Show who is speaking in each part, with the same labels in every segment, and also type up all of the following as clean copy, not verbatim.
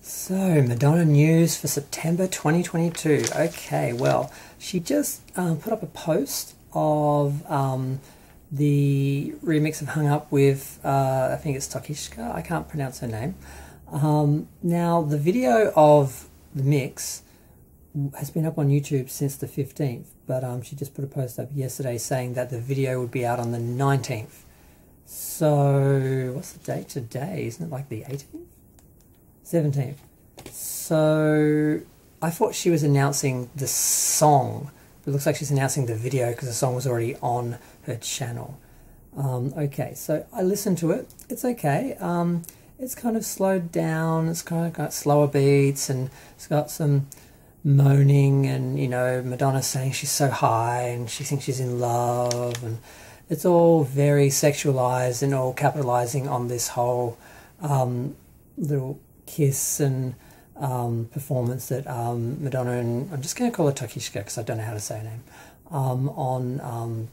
Speaker 1: So, Madonna news for September 2022. Okay, well, she just put up a post of the remix of Hung Up with, I think it's Tokischa, I can't pronounce her name. Now, the video of the mix has been up on YouTube since the 15th, but she just put a post up yesterday saying that the video would be out on the 19th. So, what's the date today? Isn't it like the 18th? 17th. So I thought she was announcing the song, but it looks like she's announcing the video because the song was already on her channel. Okay, so I listened to it. It's okay. It's kind of slowed down. It's kind of got slower beats, and it's got some moaning, and you know, Madonna saying she's so high and she thinks she's in love, and it's all very sexualized and all capitalizing on this whole little kiss and performance that Madonna and I'm just going to call her Tokischa because I don't know how to say her name on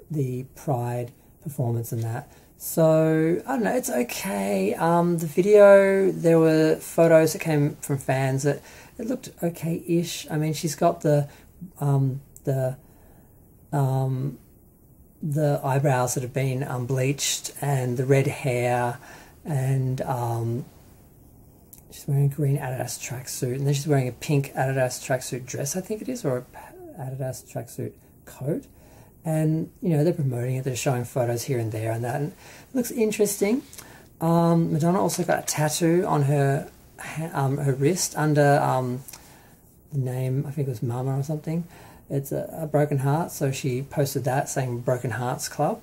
Speaker 1: the Pride performance and that. So I don't know, it's okay. The video, there were photos that came from fans that it looked okay-ish. I mean, she's got the eyebrows that have been bleached and the red hair, and she's wearing a green Adidas tracksuit, and then she's wearing a pink Adidas tracksuit dress, I think it is, or an Adidas tracksuit coat. And, you know, they're promoting it, they're showing photos here and there and that, and it looks interesting. Madonna also got a tattoo on her wrist under the name, I think it was Mama or something. It's a broken heart, so she posted that saying Broken Hearts Club.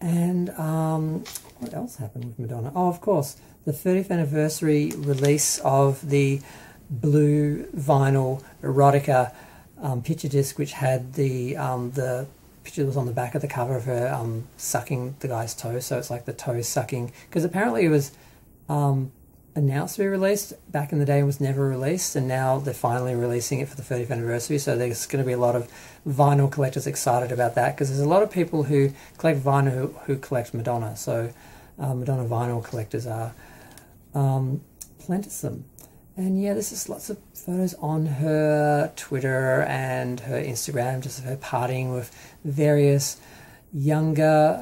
Speaker 1: And what else happened with Madonna? Oh, of course, the 30th anniversary release of the blue vinyl erotica picture disc, which had the picture that was on the back of the cover of her sucking the guy's toe, so it's like the toe sucking, because apparently it was announced to be released back in the day and was never released, and now they're finally releasing it for the 30th anniversary, so there's going to be a lot of vinyl collectors excited about that, because there's a lot of people who collect vinyl who collect Madonna, so Madonna vinyl collectors are plentisome. And yeah, there's just lots of photos on her Twitter and her Instagram, just of her partying with various younger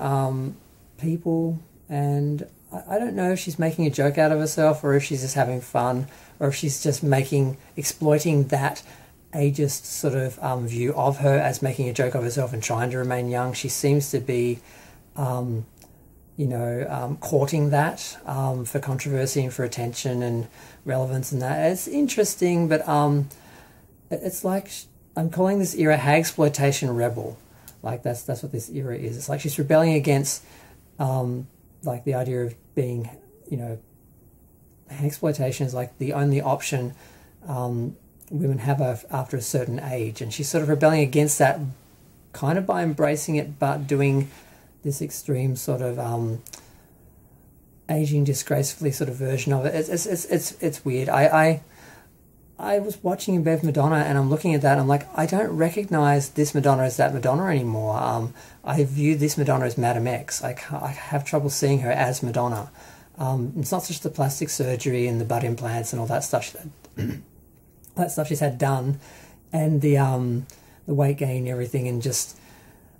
Speaker 1: people, and I don't know if she's making a joke out of herself or if she's just having fun, or if she's just exploiting that ageist sort of view of her as making a joke of herself and trying to remain young. She seems to be courting that for controversy and for attention and relevance and that. It's interesting, but it's like I'm calling this era hagsploitation rebel. Like that's what this era is. It's like she's rebelling against like the idea of being, you know, hagsploitation is like the only option women have after a certain age, and she's sort of rebelling against that, kind of by embracing it, but doing this extreme sort of aging disgracefully sort of version of it. It's weird. I was watching in bed with Madonna, and I'm looking at that, and I'm like, I don't recognize this Madonna as that Madonna anymore. I view this Madonna as Madame X. I have trouble seeing her as Madonna. It's not just the plastic surgery and the butt implants and all that stuff that stuff she's had done, and the weight gain and everything, and just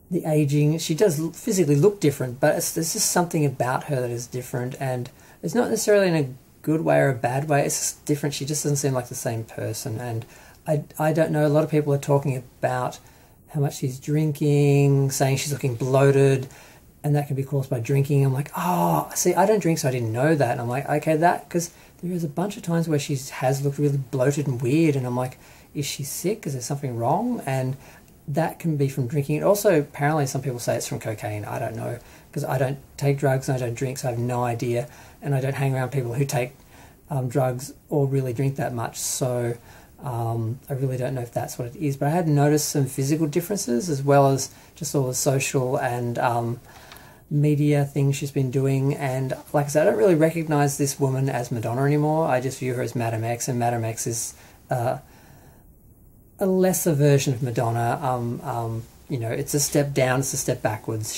Speaker 1: the aging. She does physically look different, but there's just something about her that is different, and it's not necessarily in a good way or a bad way. It's just different. She just doesn't seem like the same person, and I don't know. A lot of people are talking about how much she's drinking, saying she's looking bloated, and that can be caused by drinking. I'm like, oh, see, I don't drink, so I didn't know that. And I'm like, okay, that, because there is a bunch of times where she has looked really bloated and weird, and I'm like, is she sick? Is there something wrong? And that can be from drinking. And also, apparently, some people say it's from cocaine. I don't know, because I don't take drugs and I don't drink, so I have no idea. And I don't hang around people who take drugs or really drink that much, so I really don't know if that's what it is. But I had noticed some physical differences, as well as just all the social and media things she's been doing. And like I said, I don't really recognize this woman as Madonna anymore. I just view her as Madame X, and Madame X is a lesser version of Madonna. You know, it's a step down, it's a step backwards.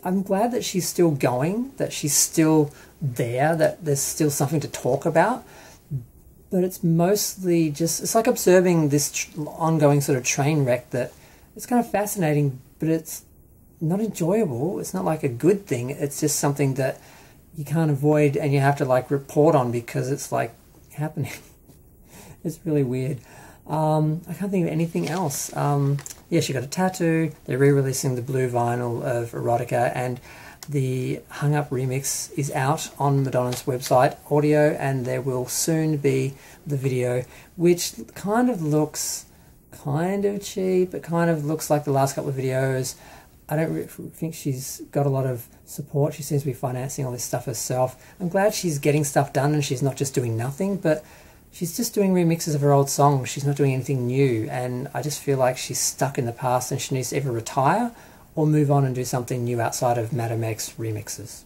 Speaker 1: I'm glad that she's still going, that she's still there, that there's still something to talk about. But it's mostly just, it's like observing this ongoing sort of train wreck that it's kind of fascinating, but it's not enjoyable. It's not like a good thing. It's just something that you can't avoid and you have to like report on because it's like happening. It's really weird. I can't think of anything else. Yeah, she got a tattoo. They're re-releasing the blue vinyl of Erotica, and the Hung Up remix is out on Madonna's website, audio, and there will soon be the video, which kind of looks kind of cheap. It kind of looks like the last couple of videos. I don't think she's got a lot of support. She seems to be financing all this stuff herself. I'm glad she's getting stuff done and she's not just doing nothing, but she's just doing remixes of her old songs. She's not doing anything new, and I just feel like she's stuck in the past and she needs to either retire or move on and do something new outside of Madame X remixes.